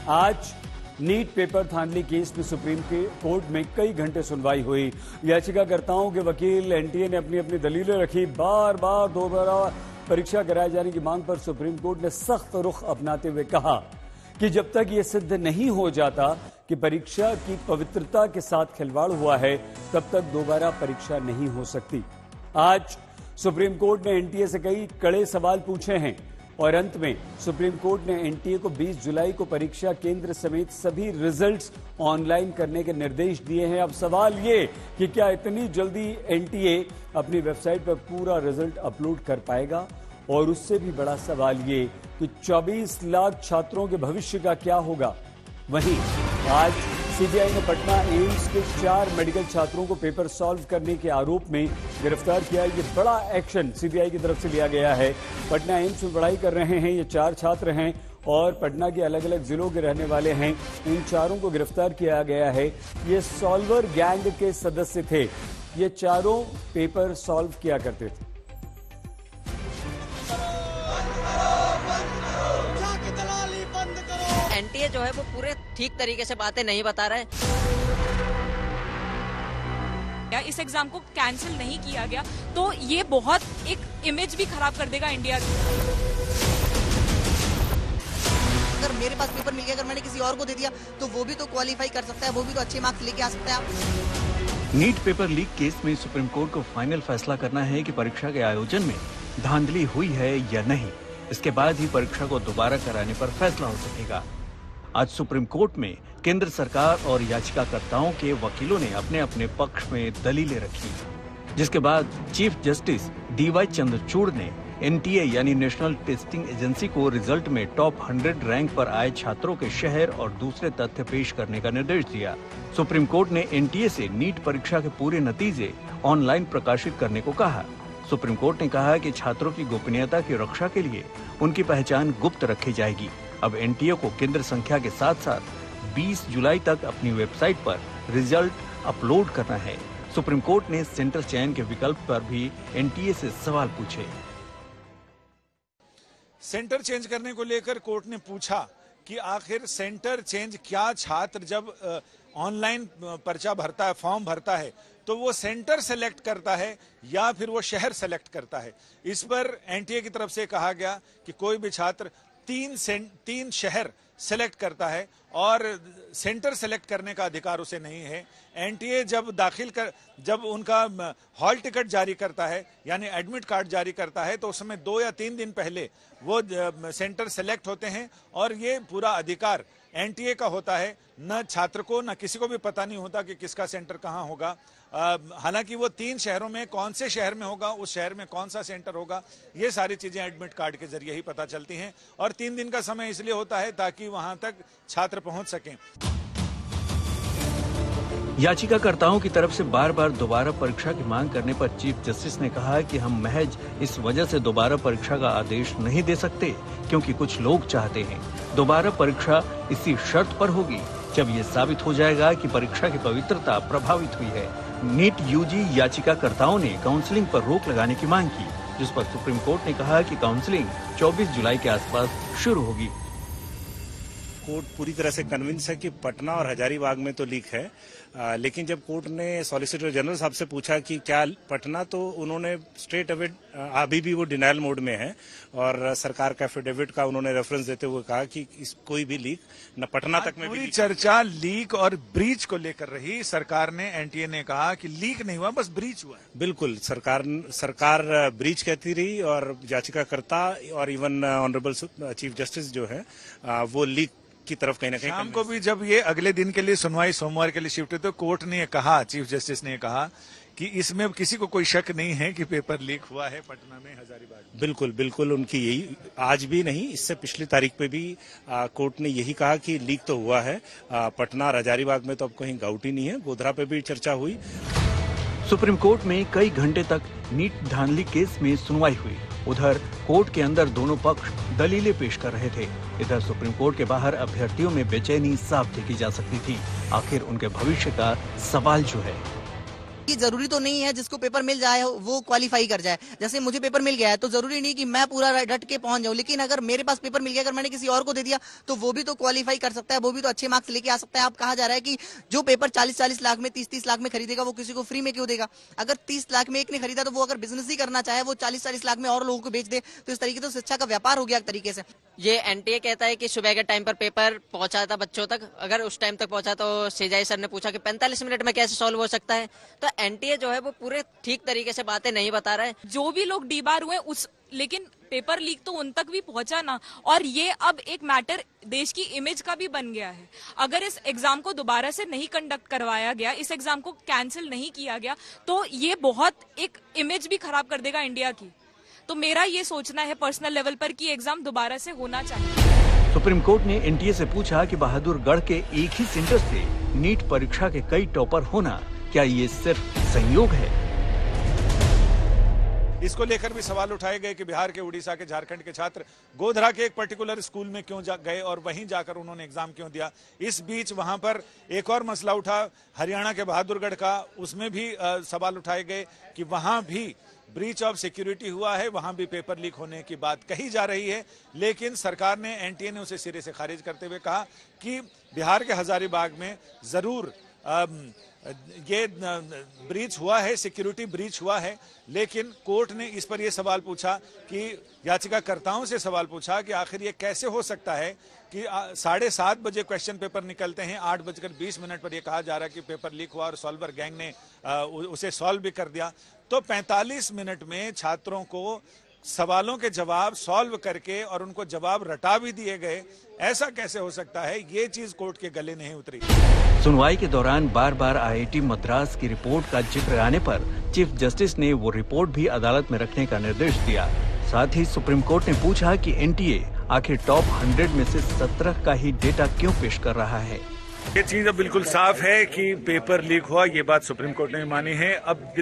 आज NEET paper धांधली case में सुप्रीम कोर्ट में कई घंटे सुनवाई हुई। याचिकाकर्ताओं के वकील एनटीए ने अपनी अपनी दलीलें रखी। बार बार दोबारा परीक्षा कराए जाने की मांग पर सुप्रीम कोर्ट ने सख्त रुख अपनाते हुए कहा कि जब तक यह सिद्ध नहीं हो जाता कि परीक्षा की पवित्रता के साथ खिलवाड़ हुआ है, तब तक दोबारा परीक्षा नहीं हो सकती। आज सुप्रीम कोर्ट ने एनटीए से कई कड़े सवाल पूछे हैं और अंत में सुप्रीम कोर्ट ने एनटीए को 20 जुलाई को परीक्षा केंद्र समेत सभी रिजल्ट्स ऑनलाइन करने के निर्देश दिए हैं। अब सवाल ये कि क्या इतनी जल्दी एनटीए अपनी वेबसाइट पर पूरा रिजल्ट अपलोड कर पाएगा, और उससे भी बड़ा सवाल ये कि 24 लाख छात्रों के भविष्य का क्या होगा। वहीं आज सीबीआई ने पटना एम्स के 4 मेडिकल छात्रों को पेपर सॉल्व करने के आरोप में गिरफ्तार किया। ये बड़ा एक्शन सीबीआई की तरफ से लिया गया है। पटना एम्स में पढ़ाई कर रहे हैं ये 4 छात्र हैं और पटना के अलग अलग जिलों के रहने वाले हैं। इन चारों को गिरफ्तार किया गया है। ये सॉल्वर गैंग के सदस्य थे। ये चारों पेपर सॉल्व किया करते थे। एनटीए जो है वो पूरे ठीक तरीके से बातें नहीं बता रहे। इस एग्जाम को कैंसिल नहीं किया गया तो ये बहुत एक इमेज भी खराब कर देगा इंडिया। अगर मेरे पास पेपर मिल गया, अगर मैंने किसी और को दे दिया तो वो भी तो क्वालिफाई कर सकता है, वो भी तो अच्छे मार्क्स लेके आ सकता है। नीट पेपर लीक केस में सुप्रीम कोर्ट को फाइनल फैसला करना है कि परीक्षा के आयोजन में धांधली हुई है या नहीं। इसके बाद ही परीक्षा को दोबारा कराने पर फैसला हो सकेगा। आज सुप्रीम कोर्ट में केंद्र सरकार और याचिकाकर्ताओं के वकीलों ने अपने अपने पक्ष में दलीलें रखी, जिसके बाद चीफ जस्टिस डीवाई चंद्रचूड़ ने एनटीए यानी नेशनल टेस्टिंग एजेंसी को रिजल्ट में टॉप 100 रैंक पर आए छात्रों के शहर और दूसरे तथ्य पेश करने का निर्देश दिया। सुप्रीम कोर्ट ने एनटीए से नीट परीक्षा के पूरे नतीजे ऑनलाइन प्रकाशित करने को कहा। सुप्रीम कोर्ट ने कहा कि छात्रों की गोपनीयता की रक्षा के लिए उनकी पहचान गुप्त रखी जाएगी। अब एनटीए को केंद्र संख्या के साथ साथ 20 जुलाई तक अपनी वेबसाइट पर रिजल्ट अपलोड करना है। सुप्रीम कोर्ट ने सेंटर चयन के विकल्प पर भी एनटीए से सवाल पूछे। सेंटर चेंज करने को लेकर कोर्ट ने पूछा कि आखिर सेंटर चेंज क्या, छात्र जब ऑनलाइन पर्चा भरता है, फॉर्म भरता है, तो वो सेंटर सेलेक्ट करता है या फिर वो शहर सेलेक्ट करता है। इस पर एनटीए की तरफ से कहा गया कि कोई भी छात्र 3 शहर सेलेक्ट करता है और सेंटर सेलेक्ट करने का अधिकार उसे नहीं है। एनटीए जब उनका हॉल टिकट जारी करता है यानी एडमिट कार्ड जारी करता है तो उस समय 2 या 3 दिन पहले वो सेंटर सेलेक्ट होते हैं और ये पूरा अधिकार एनटीए का होता है। न छात्र को न किसी को भी पता नहीं होता कि किसका सेंटर कहाँ होगा। हालांकि वो 3 शहरों में कौन से शहर में होगा, उस शहर में कौन सा सेंटर होगा, ये सारी चीजें एडमिट कार्ड के जरिए ही पता चलती हैं। और 3 दिन का समय इसलिए होता है ताकि वहां तक छात्र पहुंच सकें। याचिकाकर्ताओं की तरफ से बार बार दोबारा परीक्षा की मांग करने पर चीफ जस्टिस ने कहा कि हम महज इस वजह से दोबारा परीक्षा का आदेश नहीं दे सकते क्योंकि कुछ लोग चाहते हैं। दोबारा परीक्षा इसी शर्त पर होगी जब ये साबित हो जाएगा कि परीक्षा की पवित्रता प्रभावित हुई है। नीट यूजी याचिकाकर्ताओं ने काउंसलिंग पर रोक लगाने की मांग की, जिस पर सुप्रीम कोर्ट ने कहा कि काउंसलिंग 24 जुलाई के आसपास शुरू होगी। कोर्ट पूरी तरह से कन्विंस है कि पटना और हजारीबाग में तो लीक है, लेकिन जब कोर्ट ने सॉलिसिटर जनरल साहब से पूछा कि क्या पटना, तो उन्होंने स्ट्रेट अवे अभी भी वो डिनायल मोड में है और सरकार का एफिडेविट का उन्होंने रेफरेंस देते हुए कहा कि कोई भी लीक न पटना तक में भी। पूरी चर्चा लीक और ब्रीच को लेकर रही। सरकार ने, एनटीए ने कहा कि लीक नहीं हुआ, बस ब्रीच हुआ। बिल्कुल, सरकार ब्रीच कहती रही और याचिकाकर्ता और इवन ऑनरेबल चीफ जस्टिस जो है वो लीक की तरफ कहीं ना कहीं। शाम को भी जब ये अगले दिन के लिए सुनवाई सोमवार के लिए शिफ्ट हुई तो कोर्ट ने कहा, चीफ जस्टिस ने कहा कि इसमें किसी को कोई शक नहीं है कि पेपर लीक हुआ है पटना में, हजारीबाग में। बिल्कुल बिल्कुल, उनकी यही, आज भी नहीं इससे पिछली तारीख पे भी कोर्ट ने यही कहा कि लीक तो हुआ है। पटना और हजारीबाग में तो अब कहीं गाउट ही नहीं है। गोधरा पे भी चर्चा हुई। सुप्रीम कोर्ट में कई घंटे तक नीट धांधली केस में सुनवाई हुई। उधर कोर्ट के अंदर दोनों पक्ष दलीलें पेश कर रहे थे। इधर सुप्रीम कोर्ट के बाहर अभ्यर्थियों में बेचैनी साफ देखी जा सकती थी। आखिर उनके भविष्य का सवाल जो है। ये जरूरी तो नहीं है जिसको पेपर मिल जाए वो क्वालिफाई कर जाए। जैसे मुझे पेपर मिल गया है तो जरूरी नहीं कि मैं पूरा डट के पहुंच जाऊं, लेकिन अगर मेरे पास पेपर मिल गया, अगर मैंने किसी और को दे दिया तो वो भी तो क्वालिफाई कर सकता है, वो भी तो अच्छे मार्क्स लेके आ सकता है। आप कहा जा रहा है कि जो पेपर 40-40 लाख में 30-30 लाख में खरीदेगा वो किसी को फ्री में क्यों देगा? अगर 30 लाख में एक ने खरीदा तो वो अगर बिजनेस ही करना चाहे वो 40-40 लाख में और लोगों को बेच दे, तो इस तरीके से शिक्षा का व्यापार हो गया एक तरीके से। ये एनटीए कहता है कि सुबह के टाइम पर पेपर पहुंचा था बच्चों तक, अगर उस टाइम तक पहुंचा तो सीजाई सर ने पूछा कि 45 मिनट में कैसे सॉल्व हो सकता है। तो एनटीए जो है वो पूरे ठीक तरीके से बातें नहीं बता रहा है। जो भी लोग डीबार हुए लेकिन पेपर लीक तो उन तक भी पहुंचा ना, और ये अब एक मैटर देश की इमेज का भी बन गया है। अगर इस एग्जाम को दोबारा से नहीं कंडक्ट करवाया गया, इस एग्जाम को कैंसिल नहीं किया गया, तो ये बहुत एक इमेज भी खराब कर देगा इंडिया की। तो मेरा ये सोचना है पर्सनल लेवल पर कि एग्जाम दोबारा से होना चाहिए। सुप्रीम कोर्ट ने एनटीए से पूछा कि बहादुरगढ़ के एक ही सेंटर से नीट परीक्षा के कई टॉपर होना, क्या ये सिर्फ संयोग है? इसको लेकर भी सवाल उठाए गए कि बिहार के, उड़ीसा के, झारखंड के छात्र गोधरा के एक पर्टिकुलर स्कूल में क्यों गए और वहीं जाकर उन्होंने एग्जाम क्यों दिया। इस बीच वहां पर एक और मसला उठा हरियाणा के बहादुरगढ़ का, उसमें भी सवाल उठाए गए कि वहां भी ब्रीच ऑफ सिक्योरिटी हुआ है, वहां भी पेपर लीक होने की बात कही जा रही है। लेकिन सरकार ने, एनटीए ने उसे सिरे से खारिज करते हुए कहा कि बिहार के हजारीबाग में जरूर ये ब्रीच हुआ है, सिक्योरिटी ब्रीच हुआ है। लेकिन कोर्ट ने इस पर यह सवाल पूछा कि याचिकाकर्ताओं से सवाल पूछा कि आखिर ये कैसे हो सकता है कि 7:30 बजे क्वेश्चन पेपर निकलते हैं, 8:20 पर यह कहा जा रहा है कि पेपर लीक हुआ और सॉल्वर गैंग ने उसे सॉल्व भी कर दिया। तो 45 मिनट में छात्रों को सवालों के जवाब सॉल्व करके और उनको जवाब रटा भी दिए गए, ऐसा कैसे हो सकता है? ये चीज कोर्ट के गले नहीं उतरी। सुनवाई के दौरान बार बार आईआईटी मद्रास की रिपोर्ट का जिक्र आने पर चीफ जस्टिस ने वो रिपोर्ट भी अदालत में रखने का निर्देश दिया। साथ ही सुप्रीम कोर्ट ने पूछा कि एनटीए आखिर टॉप 100 में से 17 का ही डेटा क्यों पेश कर रहा है। ये चीज अब बिल्कुल साफ है कि पेपर लीक हुआ, ये बात सुप्रीम कोर्ट ने मानी है। अब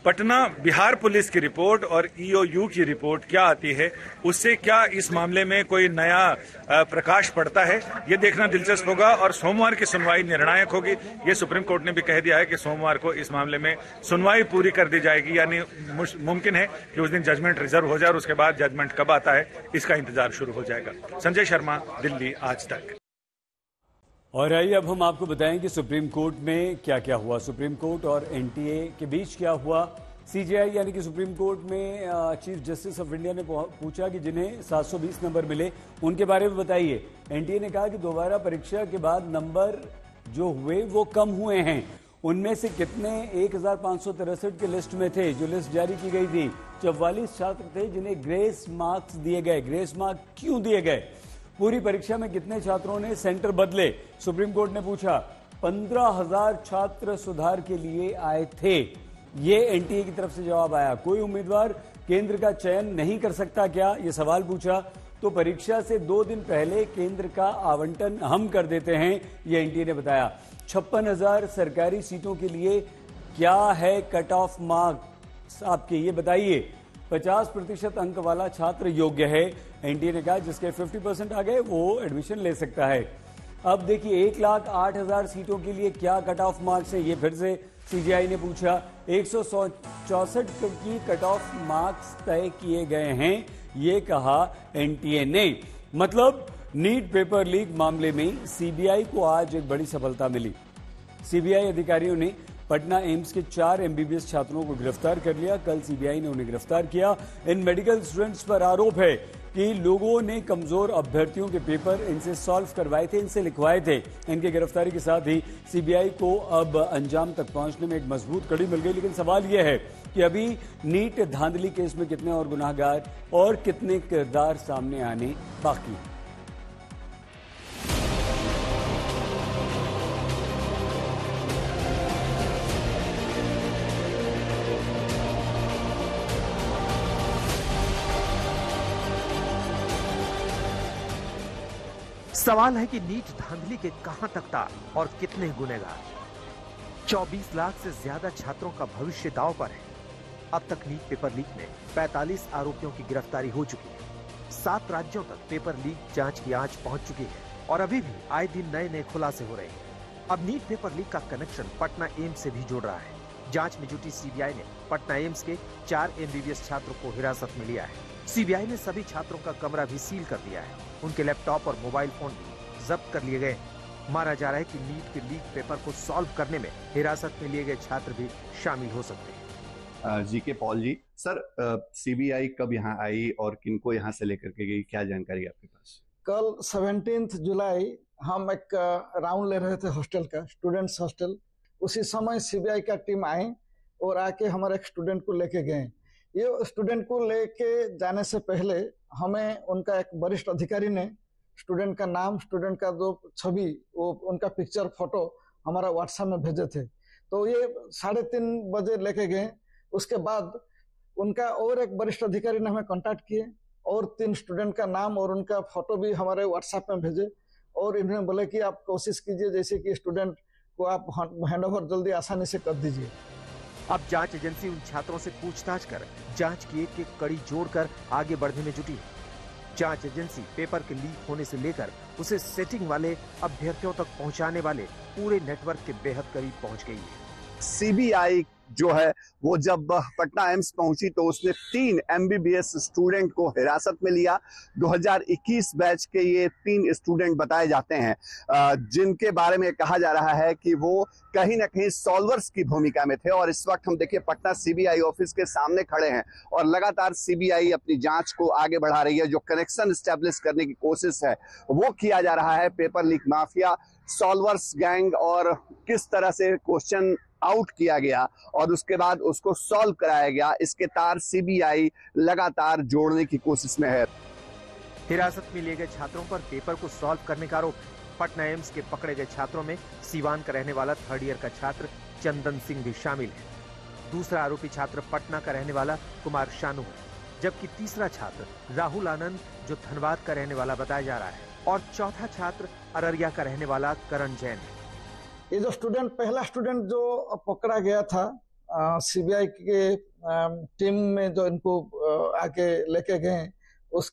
पटना बिहार पुलिस की रिपोर्ट और ईओयू की रिपोर्ट क्या आती है, उससे क्या इस मामले में कोई नया प्रकाश पड़ता है, ये देखना दिलचस्प होगा। और सोमवार की सुनवाई निर्णायक होगी। ये सुप्रीम कोर्ट ने भी कह दिया है कि सोमवार को इस मामले में सुनवाई पूरी कर दी जाएगी, यानी मुमकिन है कि उस दिन जजमेंट रिजर्व हो जाए और उसके बाद जजमेंट कब आता है इसका इंतजार शुरू हो जाएगा। संजय शर्मा, दिल्ली, आज तक। और आइए अब हम आपको बताएं कि सुप्रीम कोर्ट में क्या क्या हुआ। सुप्रीम कोर्ट और एनटीए के बीच क्या हुआ। सीजेआई यानी कि सुप्रीम कोर्ट में चीफ जस्टिस ऑफ इंडिया ने पूछा कि जिन्हें 720 नंबर मिले उनके बारे में बताइए। एनटीए ने कहा कि दोबारा परीक्षा के बाद नंबर जो हुए वो कम हुए हैं। उनमें से कितने 1563 के लिस्ट में थे जो लिस्ट जारी की गई थी। 44 छात्र थे जिन्हें ग्रेस मार्क्स दिए गए। ग्रेस मार्क क्यों दिए गए? पूरी परीक्षा में कितने छात्रों ने सेंटर बदले? सुप्रीम कोर्ट ने पूछा। 15,000 छात्र सुधार के लिए आए थे, ये एनटीए की तरफ से जवाब आया। कोई उम्मीदवार केंद्र का चयन नहीं कर सकता क्या, ये सवाल पूछा। तो परीक्षा से 2 दिन पहले केंद्र का आवंटन हम कर देते हैं, ये एनटीए ने बताया। 56,000 सरकारी सीटों के लिए क्या है कट ऑफ मार्क्स आपके, ये बताइए। 50% अंक वाला छात्र योग्य है। एनटीए ने कहा जिसके 50% आ गए वो एडमिशन ले सकता है। अब देखिए 1,08,000 सीटों के लिए क्या कट ऑफ मार्क्स है, ये फिर से सीजीआई ने पूछा। 164 की कट ऑफ मार्क्स तय किए गए हैं, ये कहा एनटीए ने। मतलब नीट पेपर लीक मामले में सीबीआई को आज एक बड़ी सफलता मिली। सीबीआई अधिकारियों ने पटना एम्स के 4 एमबीबीएस छात्रों को गिरफ्तार कर लिया। कल सीबीआई ने उन्हें गिरफ्तार किया। इन मेडिकल स्टूडेंट्स पर आरोप है कि लोगों ने कमजोर अभ्यर्थियों के पेपर इनसे सॉल्व करवाए थे, इनसे लिखवाए थे। इनकी गिरफ्तारी के साथ ही सीबीआई को अब अंजाम तक पहुंचने में एक मजबूत कड़ी मिल गई। लेकिन सवाल यह है कि अभी नीट धांधली केस में कितने और गुनाहगार और कितने किरदार सामने आने बाकी हैं। सवाल है कि नीट धांधली के कहां तक था और कितने गुनहगार। 24 लाख से ज्यादा छात्रों का भविष्य दांव पर है। अब तक नीट पेपर लीक में 45 आरोपियों की गिरफ्तारी हो चुकी है। 7 राज्यों तक पेपर लीक जांच की आंच पहुंच चुकी है और अभी भी आए दिन नए नए खुलासे हो रहे हैं। अब नीट पेपर लीक का कनेक्शन पटना एम्स से भी जोड़ रहा है। जांच में जुटी सीबीआई ने पटना एम्स के 4 एमबीबीएस छात्रों को हिरासत में लिया है। सीबीआई ने सभी छात्रों का कमरा भी सील कर दिया है। उनके लैपटॉप और मोबाइल फोन भी जब्त कर लिए गए। माना जा रहा है कि नीट के लीक पेपर को सॉल्व करने में हिरासत में लिए गए छात्र भी शामिल हो सकते हैं। जीके पॉल जी, सर सीबीआई कब यहाँ आई और किनको यहाँ से लेकर के गई, क्या जानकारी आपके पास? कल 17 जुलाई हम एक राउंड ले रहे थे हॉस्टल का, स्टूडेंट्स हॉस्टल। उसी समय सीबीआई का टीम आए और आके हमारे एक स्टूडेंट को लेके गए। ये स्टूडेंट को लेके जाने से पहले हमें उनका एक वरिष्ठ अधिकारी ने स्टूडेंट का नाम, स्टूडेंट का जो छवि, वो उनका पिक्चर, फोटो हमारा व्हाट्सएप में भेजे थे। तो ये 3:30 बजे लेके गए। उसके बाद उनका और एक वरिष्ठ अधिकारी ने हमें कांटेक्ट किए और 3 स्टूडेंट का नाम और उनका फोटो भी हमारे व्हाट्सएप में भेजे और इन्होंने बोले कि आप कोशिश कीजिए जैसे कि स्टूडेंट को आप हैंडओवर जल्दी आसानी से कर दीजिए। अब जांच एजेंसी उन छात्रों से पूछताछ कर जांच की एक कड़ी जोड़कर आगे बढ़ने में जुटी है। जांच एजेंसी पेपर के लीक होने से लेकर उसे सेटिंग वाले अभ्यर्थियों तक पहुंचाने वाले पूरे नेटवर्क के बेहद करीब पहुंच गई है। सीबीआई जो है वो जब पटना एम्स पहुंची तो उसने 3 एमबीबीएस स्टूडेंट को हिरासत में लिया। 2021 बैच के ये 3 स्टूडेंट बताए जाते हैं, जिनके बारे में कहा जा रहा है कि वो कहीं ना कहीं सॉल्वर्स की भूमिका में थे। और इस वक्त हम देखिए पटना सीबीआई ऑफिस के सामने खड़े हैं और लगातार सीबीआई अपनी जांच को आगे बढ़ा रही है। जो कनेक्शन स्टैब्लिश करने की कोशिश है वो किया जा रहा है, paper leak mafia, solvers gang, और किस तरह से क्वेश्चन आउट किया गया और उसके बाद उसको सॉल्व कराया गया, इसके तार सीबीआई लगातार जोड़ने की कोशिश में है। हिरासत में लिए गए छात्रों पर पेपर को सॉल्व करने का आरोप। पटना एम्स के पकड़े गए छात्रों में सीवान का रहने वाला 3rd ईयर का छात्र चंदन सिंह भी शामिल है। दूसरा आरोपी छात्र पटना का रहने वाला कुमार शानू है, जबकि तीसरा छात्र राहुल आनंद जो धनबाद का रहने वाला बताया जा रहा है, और चौथा छात्र अररिया का रहने वाला करण जैन है। ये जो स्टूडेंट, पहला स्टूडेंट जो पकड़ा गया था सीबीआई के टीम में जो इनको आके लेके गए, उस